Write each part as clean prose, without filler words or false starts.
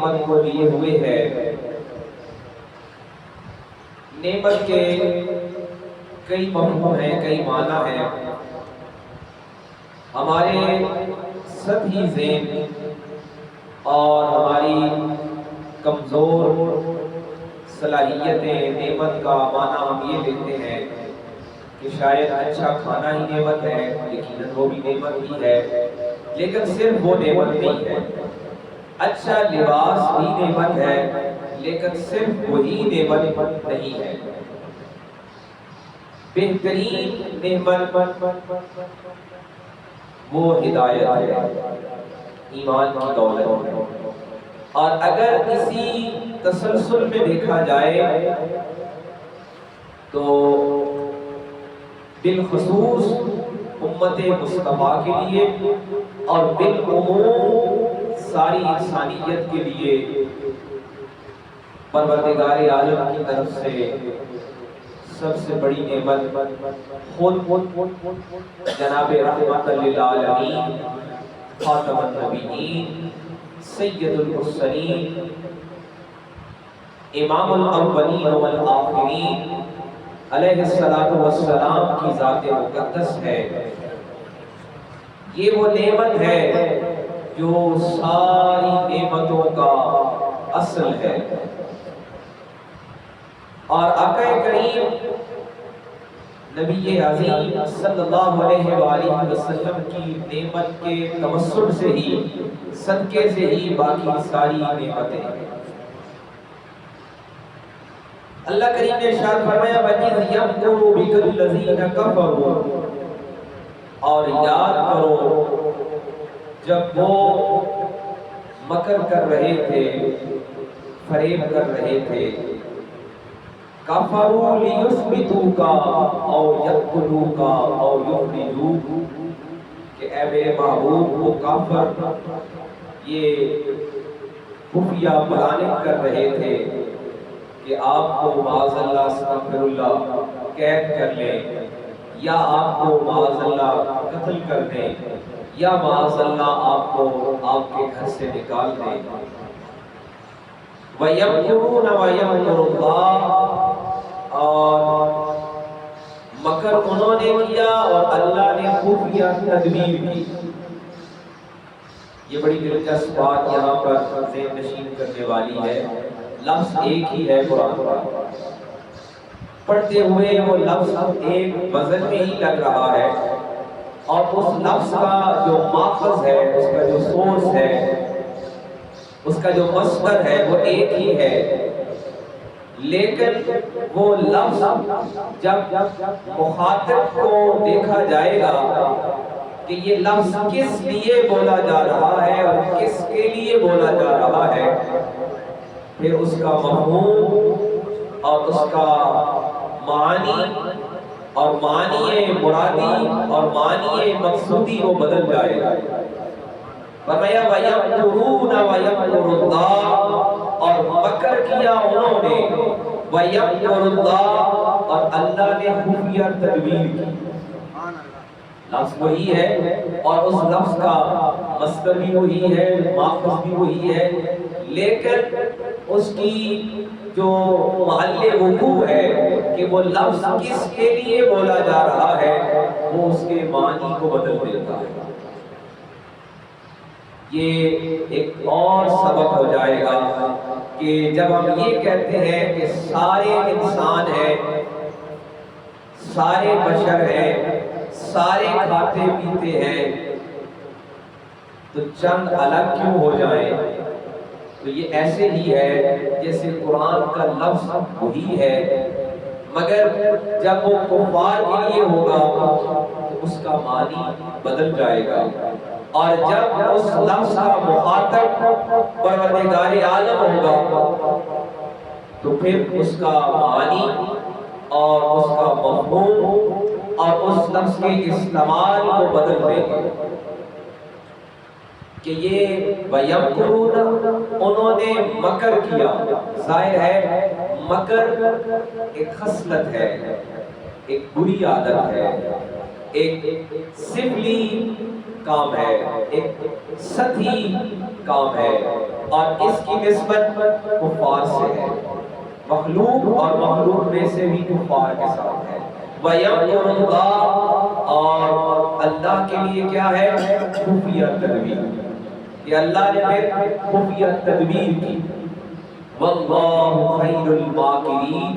نعمت کو لیے ہوئے ہے۔ نعمت کے کئی مفہوم ہیں، کئی معنی ہیں۔ ہمارے سطحی ذہن اور ہماری کمزور صلاحیتیں نعمت کا معنی ہم یہ لیتے ہیں کہ شاید اچھا کھانا ہی نعمت ہے، یقیناً وہ بھی نعمت ہی ہے، لیکن صرف وہ نعمت نہیں ہے۔ اچھا لباس بھی نعمت ہے، لیکن صرف وہی نعمت نہیں ہے۔ بہترین نعمت وہ ہدایت ہے، ایمان کی دولت ہے۔ اور اگر اسی تسلسل میں دیکھا جائے تو بالخصوص امت مصطفیٰ کے لیے اور بالعموم ساری انسانیت کے لیے پروردگار عالم کی طرف سے سب سے بڑی نعمت خود جناب رحمت للعالمین، خاتم النبیین، سید المرسلین، امام الاولین والآخرین علیہ السلام کی ذات مقدس ہے۔ یہ وہ نعمت ہے جو ساری نعمتوں کا اصل ہے۔ اور آقا کریم نبی عظیم صلی اللہ علیہ وآلہ وسلم کی نعمت کے توسل سے ہی، صدقے سے ہی باقی ساری نعمتیں۔ اللہ کریم نے ارشاد فرمایا وَإِذْ يَمْكُرُ بِكَ الَّذِينَ كَفَرُوا، اور یاد کرو جب وہ مکر کر رہے تھے، فریب کر رہے تھے، کَفَرُوا لِيُثْبِتُوكَ أَوْ يَقْتُلُوكَ أَوْ يُخْرِجُوكَ، کہ اے میرے محبوب وہ کافر یہ خفیہ پلاننگ کر رہے تھے کہ آپ کو معاذ اللہ استغفر اللہ قید کر لیں، یا آپ کو معاذ اللہ قتل کر دیں، یا معاذ اللہ آپ کو آپ کے گھر سے نکال دیں۔ وَيَمْكُرُونَ وَيَمْكُرُ اللَّهُ، اور مکر انہوں نے کیا اور اللہ نے خفیہ تدبیر کی۔ یہ بڑی دلچسپ بات یہاں پر ذہن نشین کرنے والی ہے۔ لفظ ایک ہی ہے قرآن کا، پڑھتے ہوئے وہ لفظ ایک وزن میں ہی لگ رہا ہے، اور اس لفظ کا جو ماخذ ہے، اس کا جو سورس ہے، اس کا جو مصدر ہے وہ ایک ہی ہے، لیکن وہ لفظ جب مخاطب کو دیکھا جائے گا کہ یہ لفظ کس لیے بولا جا رہا ہے اور کس کے لیے بولا جا رہا ہے، پھر اس کا مفہوم اور اس کا معنی اور معنی مرادی اور معنی مقصودی وہ بدل جائے گا۔ فرمایا وَيَمْكُرُونَ وَيَمْكُرُ اللَّهُ، اور مکر کیا انہوں نے، وَيَمْكُرُ اللَّهُ، اور اللہ نے خفیہ تدبیر کی۔ لفظ وہی ہے اور اس لفظ کا مصدر بھی وہی ہے، ماخذ بھی وہی ہے، لیکن اس کی جو محل وقوع ہے کہ وہ لفظ کس کے لیے بولا جا رہا ہے، وہ اس کے معنی کو بدل دیتا ہے۔ یہ ایک اور سبق ہو جائے گا کہ جب ہم یہ کہتے ہیں کہ سارے انسان ہیں، سارے بشر ہیں، سارے کھاتے پیتے ہیں، تو چند الگ کیوں ہو جائیں؟ تو یہ ایسے ہی ہے جیسے قرآن کا لفظ وہی ہے، مگر جب وہ کفار کے لیے ہوگا تو اس کا معنی بدل جائے گا، اور جب اس لفظ کا مخاطب پروردگار عالم ہوگا تو پھر اس کا معنی اور اس کا مفہوم اور اس لفظ کے استعمال کو بدل دے گا۔ کہ یہ وَيَمْكُرُونَ، انہوں نے مکر کیا، ظاہر ہے مکر ایک خصلت ہے، ایک بری عادت ہے، ایک سفلی کام ہے، ایک سطحی کام ہے، اور اس کی نسبت کفار سے ہے، مخلوق اور مخلوق میں سے بھی کفار کے ساتھ ہے۔ وَيَمْكُرُ اللَّهُ، اور اللہ کے لیے کیا ہے؟ خفیہ تدبیر، کہ اللہ نے پھر خفیہ تدبیر کی۔ وَاللَّهُ خَيْرُ الْمَاكِرِينَ،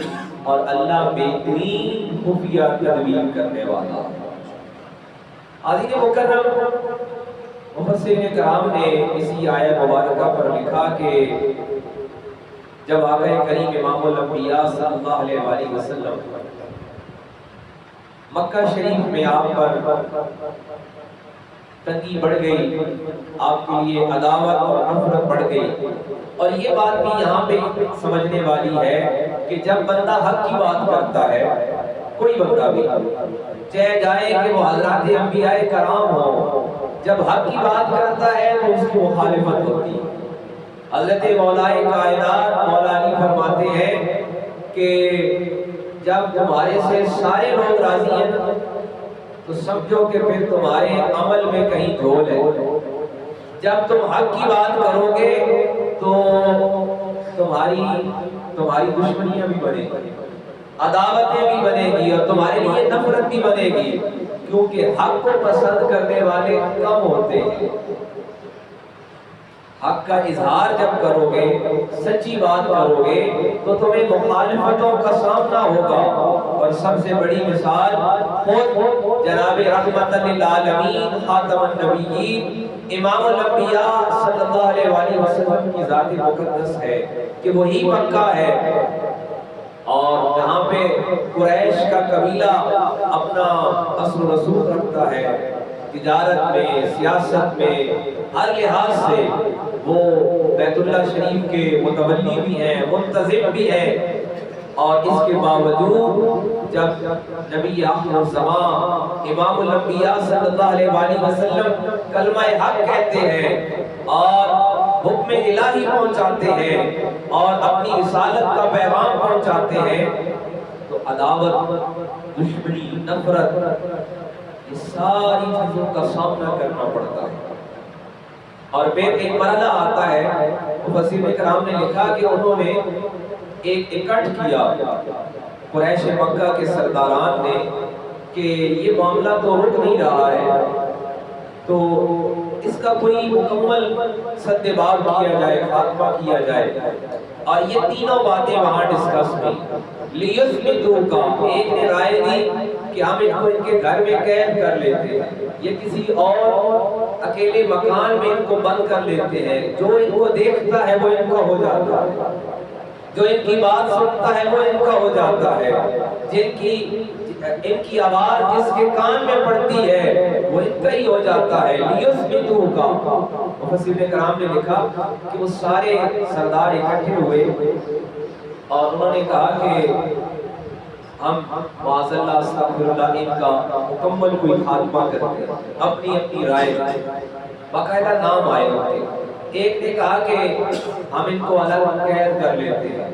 اور اللہ بہترین خفیہ تدبیر کرنے والا۔ حاضرین مکرم، مفسرین کرام نے اسی آیت مبارکہ پر لکھا کہ جب آقا کریم امام الانبیاء صلی اللہ علیہ وآلہ وسلم مکہ شریف میں آپ پر تنگی بڑھ گئی، آپ کے لیے عداوت اور نفرت بڑھ گئی، اور یہ بات بھی یہاں پہ سمجھنے والی ہے کہ جب بندہ حق کی بات کرتا ہے، کوئی بندہ بھی چاہے جائے کہ وہ حضرات انبیاء کرام ہوں، جب حق کی بات کرتا ہے تو اس کی مخالفت ہوتی ہے۔ حضرت مولا کائنات مولا علی فرماتے ہیں کہ جب تمہارے سے سارے لوگ راضی ہیں تو سمجھو کہ پھر تمہارے عمل میں کہیں جھول ہے۔ جب تم حق کی بات کرو گے تو تمہاری دشمنیاں بھی بنے گی، عداوتیں بھی بنے گی، اور تمہارے لیے نفرت بھی بنے گی، کیونکہ حق کو پسند کرنے والے کم ہوتے ہیں۔ حق کا اظہار جب کرو گے، سچی بات کرو گے، تو تمہیں مخالفتوں کا سامنا ہوگا، اور سب سے بڑی مثال خود جناب رحمت للعالمین خاتم النبیین امام الانبیاء صلی اللہ علیہ وآلہ وسلم کی ذات مقدس ہے کہ وہی مکہ ہے، اور جہاں پہ قریش کا قبیلہ اپنا اصل و رسوخ رکھتا ہے، تجارت میں، سیاست میں، ہر لحاظ سے وہ بیت اللہ شریف کے متولی بھی ہیں، منتظم بھی ہیں، اور اس کے باوجود جب نبی آخر الزمان امام الانبیاء صلی اللہ علیہ وآلہ وسلم کلمہ حق کہتے ہیں اور حکم الہی پہنچاتے ہیں اور اپنی رسالت کا پیغام پہنچاتے ہیں، تو عداوت، دشمنی، نفرت، یہ ساری چیزوں کا سامنا کرنا پڑتا ہے۔ اور پھر ایک مرحلہ آتا ہے، مفسرین کرام نے لکھا کہ انہوں نے ایک اکٹھ کیا قریش مکہ کے سرداران نے کہ یہ معاملہ تو رک نہیں رہا ہے، تو اس کا کوئی مکمل سد باب کیا جائے، خاتمہ کیا جائے، اور یہ تینوں باتیں وہاں ڈسکس ہوئی۔ لیثبتوا کا ایک نے رائے دی کہ ہم ان کو ان کے گھر میں قید کر لیتے ہیں، یہ کسی اور اکیلے مکان میں ان کو بند کر لیتے ہیں، جو ان کو دیکھتا ہے وہ ان کا ہو جاتا ہے، جو ان کی بات سنتا ہے وہ ان کا ہو جاتا ہے، ان کی آواز جس کے کان میں پڑتی ہے وہ ان کا ہی ہو جاتا ہے۔ لیثبتوا کا مفسرین کرام نے لکھا کہ وہ سارے سردار اکٹھے ہوئے اور انہوں نے کہا کہ ہم معاذ اللہ استغفر اللہ ان کا مکمل کوئی خاتمہ کرتے ہیں، اپنی اپنی رائے، باقاعدہ نام آئے ہوتے۔ ایک نے کہا کہ ہم ان کو الگ قید کر لیتے ہیں،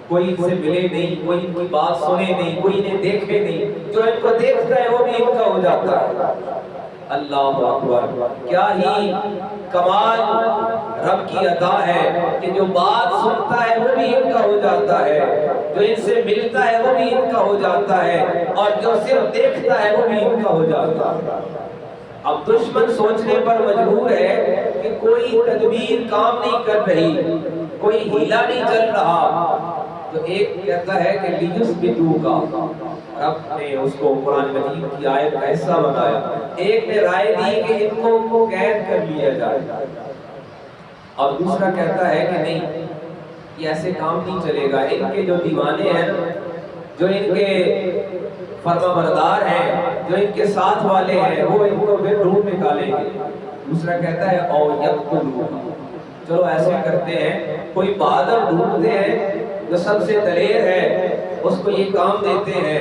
کوئی ان سے ملے نہیں، کوئی ان کی بات سنے نہیں، کوئی انہیں دیکھے نہیں، جو ان کو دیکھتا ہے وہ بھی ان کا ہو جاتا ہے۔ اللہ اکبر، کیا ہی کمال رب کی عطا ہے کہ جو بات سنتا ہے وہ بھی ان کا ہو جاتا ہے، جو ان سے ملتا ہے وہ بھی ان کا ہو جاتا ہے، اور جو صرف دیکھتا ہے وہ بھی ان کا ہو جاتا ہے۔ اب دشمن سوچنے پر مجبور ہے کہ کوئی تدبیر کام نہیں کر رہی، کوئی ہیلا نہیں چل رہا، تو ایک کہتا ہے کہ لیثبتوا کا، رب نے اس کو قرآن مجید کی آیت کا حصہ بنایا۔ ایک نے رائے دی کہ ان کو قید کر لیا جائے، اور دوسرا کہتا ہے کہ نہیں، یہ ایسے کام نہیں چلے گا، ان کے جو دیوانے ہیں، جو ان کے فرما بردار ہیں، جو ان کے ساتھ والے ہیں، وہ ان کو پھر ڈھونڈ نکالیں گے۔ دوسرا کہتا ہے او یقتلوا، چلو ایسے کرتے ہیں، کوئی بہادر ڈھونڈتے ہیں جو سب سے دلیر ہے، اس کو یہ کام دیتے ہیں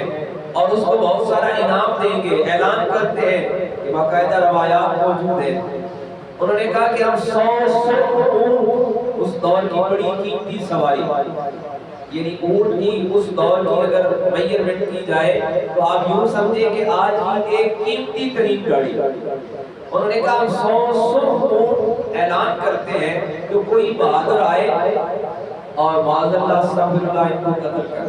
اور اس کو بہت سارا انعام دیں گے، اعلان کرتے ہیں کہ باقاعدہ روایات موجود ہیں۔ انہوں نے کہا کہ ہم 100 اونٹ، اس دور کی بڑی قیمتی سواری، یعنی اونٹ کی اس دور کی اگر میجرمنٹ کی جائے تو آپ یوں سمجھیں کہ آج کی ایک قیمتی ترین گاڑی، انہوں نے کہا ہم 100 اونٹ اعلان کرتے ہیں کہ کوئی بہادر آئے اور معاذ اللہ استغفر اللہ ان کو قتل کر،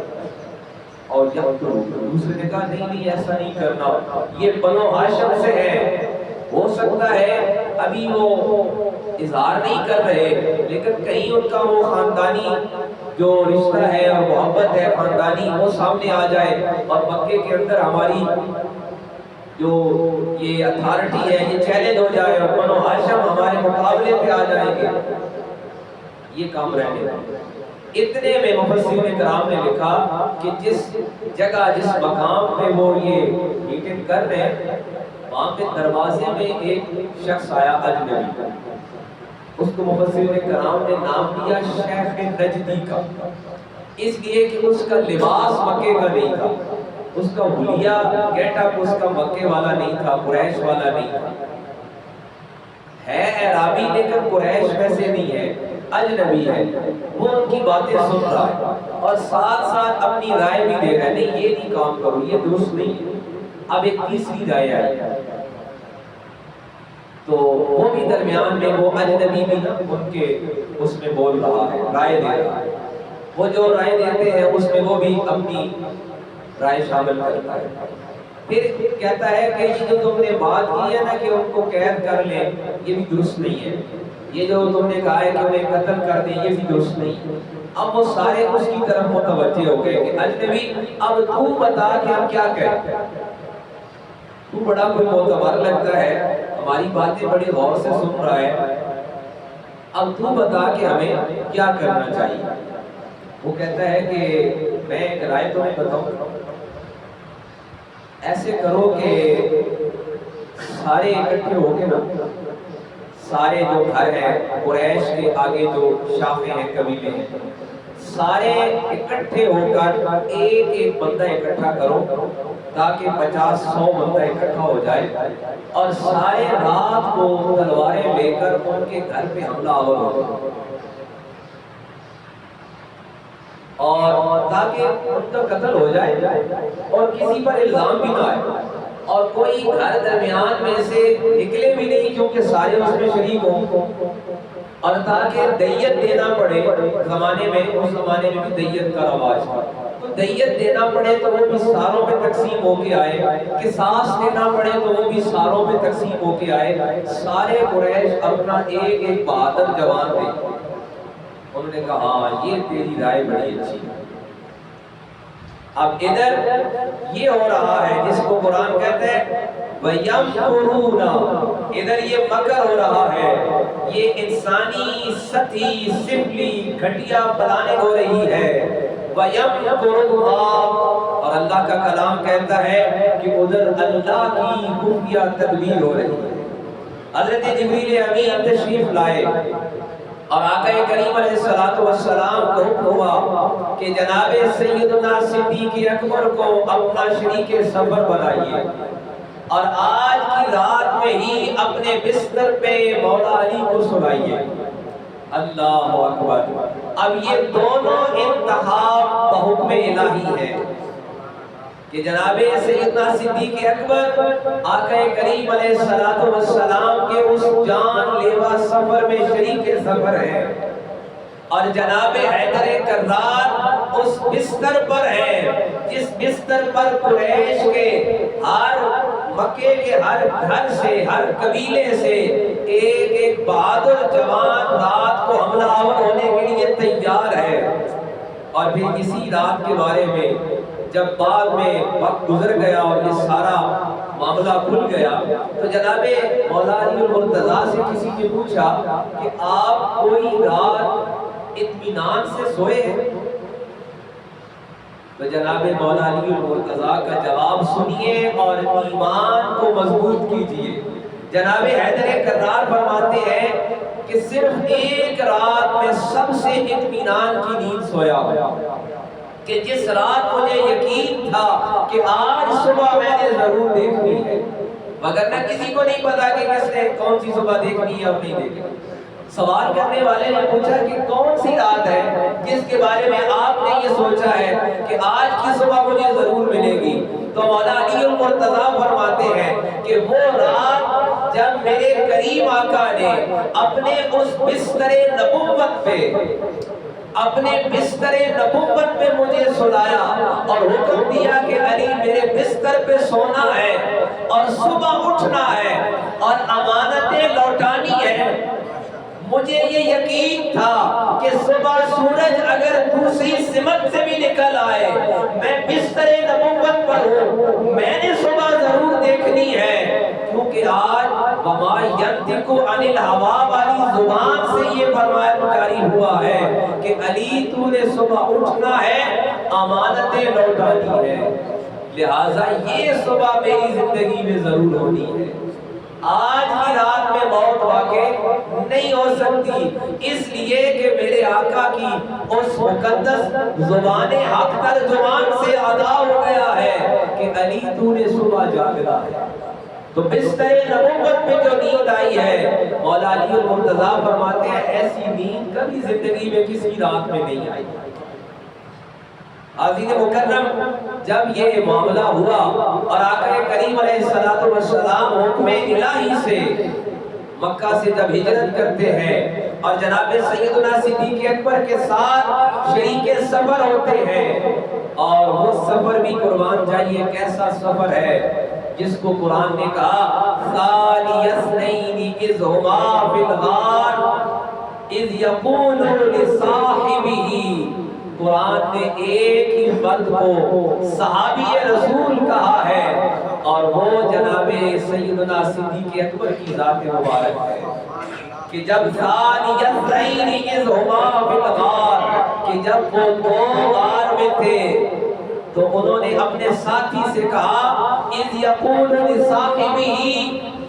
اور دوسرے نے کہا نہیں نہیں ایسا نہیں کرنا، یہ بنو ہاشم سے ہے، ہو سکتا ہے ابھی وہ اظہار نہیں کر رہے لیکن کہیں ان کا وہ خاندانی جو رشتہ ہے اور محبت ہے خاندانی وہ سامنے آ جائے اور مکے کے اندر ہماری جو یہ اتھارٹی ہے یہ چیلنج ہو جائے اور بنو ہاشم ہمارے مقابلے پہ آ جائیں گے، یہ کام رہنے گا۔ اتنے میں مفسرین کرام نے لکھا کہ جس جگہ جس مقام پہ وہ یہ میٹنگ کر رہے ہیں وہاں پہ دروازے میں ایک شخص آیا اجنبی، اس کو مفسرین کرام نے نام دیا شیخ نجدی کا، اس لیے کہ اس کا لباس مکے کا نہیں تھا، اس کا حلیہ گیٹ اپ اس کا مکے والا نہیں تھا، قریش والا نہیں تھا، ہے اعرابی لیکن قریش ویسے نہیں ہے، اجنبی ہے، وہ ان کی باتیں سن رہا ہے اور ساتھ ساتھ اپنی رائے بھی دے رہا ہے، نہیں یہ نہیں کام کرو یہ درست نہیں ہے۔ اب ایک تیسری رائے آئی تو وہ بھی درمیان میں وہ اجنبی بھی ان کے اس میں بول رہا ہے، رائے دے رہا ہے، وہ جو رائے دیتے ہیں اس میں وہ بھی اپنی رائے شامل کرتا ہے، پھر کہتا ہے کہ یہ جو تم نے بات کی ہے نا کہ ان کو قید کر لیں یہ بھی درست نہیں ہے، یہ جو تم نے کہا ہے کہ انہیں قتل کر دیں یہ بھی درست نہیں ہے۔ اب وہ سارے اس کی طرف متوجہ ہو گئے کہ اجنبی اب تو بتا کہ ہم کیا کریں، تو بڑا کوئی معتبر لگتا ہے، ہماری باتیں بڑی غور سے سن رہا ہے، اب تو بتا کہ ہمیں کیا کرنا چاہیے۔ وہ کہتا ہے کہ میں ایک رائے تمہیں بتاؤں، ایسے کرو کہ سارے اکٹھے ہو کے نا، سارے جو گھر ہیں قریش کے آگے جو شاخیں ہیں قبیلے ہیں سارے اکٹھے ہو کر ایک ایک بندہ اکٹھا کرو تاکہ 50-100 بندہ اکٹھا ہو جائے اور سارے رات کو تلواریں لے کر ان کے گھر پہ حملہ آور ہو اور تاکہ ان کا قتل ہو جائے اور کسی پر الزام بھی نہ آئے اور کوئی گھر درمیان میں سے نکلے بھی نہیں کیونکہ سارے اس میں شریک ہوں، اور تاکہ دیت دینا پڑے، زمانے میں اس زمانے میں بھی دیت کا رواج تھا، تو دیت دینا پڑے تو وہ بھی ساروں پہ تقسیم ہو کے آئے، قصاص دینا پڑے تو وہ بھی ساروں پہ تقسیم ہو کے آئے، سارے قریش اپنا ایک ایک بہادر جوان دے۔ انہوں نے کہا ہاں یہ تیری رائے بڑی اچھی ہے۔ اب ادھر یہ ہو رہا ہے جس کو قرآن کہتے ہیں وَيَمْكُرُونَ، ادھر یہ مکر ہو رہا ہے، یہ انسانی سطحی سفلی گھٹیا پلاننگ ہو رہی ہے۔ وَيَمْكُرُ اللَّهُ، اور اللہ کا کلام کہتا ہے کہ ادھر اللہ کی خفیہ تدبیر ہو رہی ہے۔ حضرت جبریل امین تشریف لائے اور آقا کریم علیہ السلام کو حکم ہوا کہ جناب سیدنا صدیق اکبر کو اپنا شریک سفر بنائیے اور آج کی رات میں ہی اپنے بستر پہ مولا علی کو سلائیے۔ اللہ اکبر، اب یہ دونوں انتخاب بحکم الہی ہے کہ جناب سیدنا صدیق اکبر آقا کریم علیہ السلام کے اس جان لیوا سفر میں شریک سفر ہے اور جناب حیدر کرار اس بستر پر ہے جس بستر پر قریش کے ہر مکے کے ہر گھر سے ہر قبیلے سے ایک ایک بہادر جوان رات کو حملہ آور ہونے کے لیے تیار ہے۔ اور پھر اسی رات کے بارے میں جب بعد میں وقت گزر گیا اور یہ سارا معاملہ کھل گیا تو جناب مولا علی المرتضیٰ سے کسی نے پوچھا کہ آپ کوئی رات اطمینان سے سوئے ہیں؟ تو جناب مولا علی المرتضیٰ کا جواب سنیے اور ایمان کو مضبوط کیجئے۔ جناب حیدر کرار فرماتے ہیں کہ صرف ایک رات میں سب سے اطمینان کی نیند سویا کہ جس رات مجھے یقین تھا کہ آج صبح میں نے ضرور دیکھنی ہے، مگر نہ کسی کو نہیں پتا کہ کس نے کون سی صبح دیکھنی ہے اور نہیں دیکھنی۔ سوال کرنے والے نے پوچھا کہ کون سی رات ہے جس کے بارے میں آپ نے یہ سوچا ہے کہ آج کی صبح مجھے ضرور ملے گی؟ تو مولا علی المرتضیٰ فرماتے ہیں کہ وہ رات جب میرے کریم آقا نے اپنے اس بستر نبوت پہ اپنے بستر نبوت پہ مجھے سلایا اور حکم دیا کہ علی میرے بستر پہ سونا ہے اور صبح اٹھنا ہے اور امانتیں لوٹانی ہے، مجھے یہ یقین تھا کہ صبح سورج اگر دوسری سمت سے بھی نکل آئے میں بستر نبوت پر ہوں، میں نے صبح ضرور دیکھنی ہے، کیونکہ آج وما ینطق عن الہوا والی زبان سے یہ فرمان جاری ہوا ہے کہ علی تو نے صبح اٹھنا ہے، امانتیں لوٹانی ہے، لہٰذا یہ صبح میری زندگی میں ضرور ہونی ہے۔ آج کی رات میں موت واقع نہیں ہو سکتی، اس لیے کہ میرے آقا کی اس مقدس زبان حق ترجمان سے ادا ہو گیا ہے کہ علی تو نے صبح جاگنا ہے۔ تو بستر نبوت پہ جو نیند آئی ہے، مولا علی المرتضیٰ فرماتے ہیں ایسی نیند کبھی زندگی میں کسی رات میں نہیں آئی۔ عزیز مکرم، جب یہ معاملہ ہوا اور آقا کریم علیہ السلام حکم الہی سے مکہ سے جب ہجرت کرتے ہیں اور جناب سیدنا صدیق اکبر کے ساتھ شریک سفر ہوتے ہیں، اور وہ سفر بھی قربان جائیے کیسا سفر ہے جس کو قرآن نے کہا ثانی اثنین اذ ہما فی الغار اذ یقول لصاحبہ، قرآن نے ایک ہی مرد کو صحابی رسول کہا ہے اور وہ جناب سیدنا صدیق اکبر کی ذات مبارک ہے کہ جب ثانی اثنین اذ ہما فی الغار، کہ جب وہ دو غار میں تھے تو انہوں نے اپنے ساتھی سے کہا اذ یقول لصاحبہ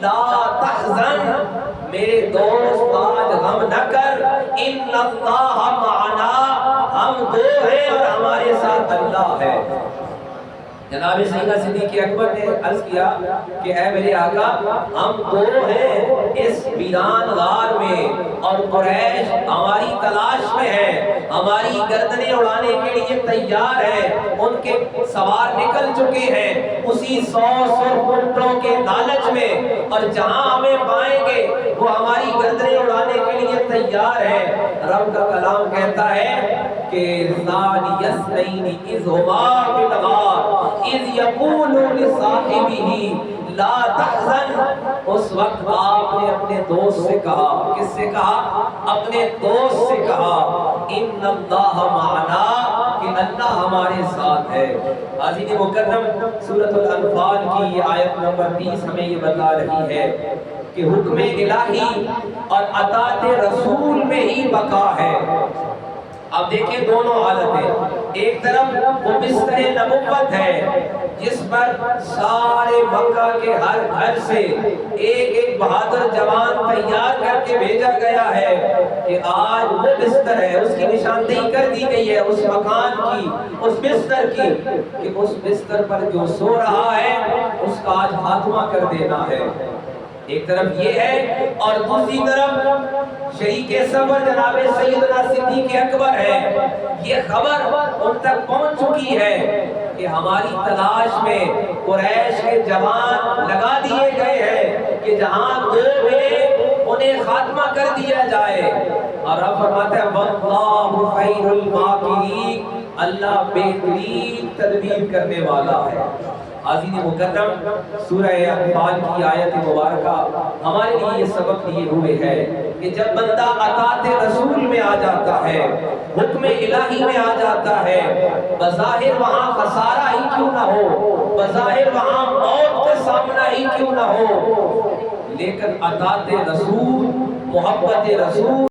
لا تحزن، میرے دوست آج غم نہ کر، ان اللہ معنا، ہم دو ہیں اور ہمارے ساتھ اللہ ہے۔ جناب سیدنا صدیق اکبر نے عرض کیا کہ اے میرے آقا ہم دو ہیں اس ویران غار میں اور قریش ہماری تلاش میں ہے، ہماری گردنیں اڑانے کے لیے تیار ہیں، ان کے سوار نکل چکے ہیں اسی 100 اونٹوں کے لالچ میں، اور جہاں ہمیں پائیں گے وہ ہماری گردنیں اڑانے کے لیے تیار ہیں۔ رب کا کلام کہتا ہے کہ ثانی اثنین اذ ہما فی الغار اذ یقول لصاحبہ لا تحزن، اس وقت آپ نے اپنے دوست سے کہا، کس سے کہا؟ اپنے دوست سے کہا ان اللہ معنا، کہ اللہ ہمارے ساتھ ہے۔ عزیز مکرم، سورۃ الانفال کی آیت نمبر 30 ہمیں یہ بتا رہی ہے کہ حکم الہی اور اطاعت رسول میں ہی بقا ہے۔ اب دیکھیں دونوں حالتیں، ایک طرف وہ بستر نبوت ہے جس پر سارے مکہ کے ہر گھر سے ایک ایک بہادر جوان تیار کر کے بھیجا گیا ہے کہ آج وہ بستر ہے، اس کی نشاندہی کر دی گئی ہے اس مکان کی، اس بستر کی، کہ اس بستر پر جو سو رہا ہے اس کا آج خاتمہ کر دینا ہے۔ ایک طرف یہ ہے اور دوسری طرف شریک سفر جناب سیدنا صدیق اکبر ہے، یہ خبر ان تک پہنچ چکی ہے کہ ہماری تلاش میں قریش کے جوان لگا دیے گئے ہیں کہ جہاں دو ملے انہیں خاتمہ کر دیا جائے، اور اب فرماتے ہیں واللہ خیر الماکرین، اللہ بہترین تدبیر کرنے والا ہے۔ عزیز مکرم، سورہ انفال کی آیت مبارکہ ہمارے لیے یہ سبق دیے ہوئے ہے کہ جب بندہ اطاعت رسول میں آ جاتا ہے، حکم الہی میں آ جاتا ہے، بظاہر وہاں خسارہ ہی کیوں نہ ہو، بظاہر وہاں موت کا سامنا ہی کیوں نہ ہو، لیکن اطاعت رسول، محبت رسول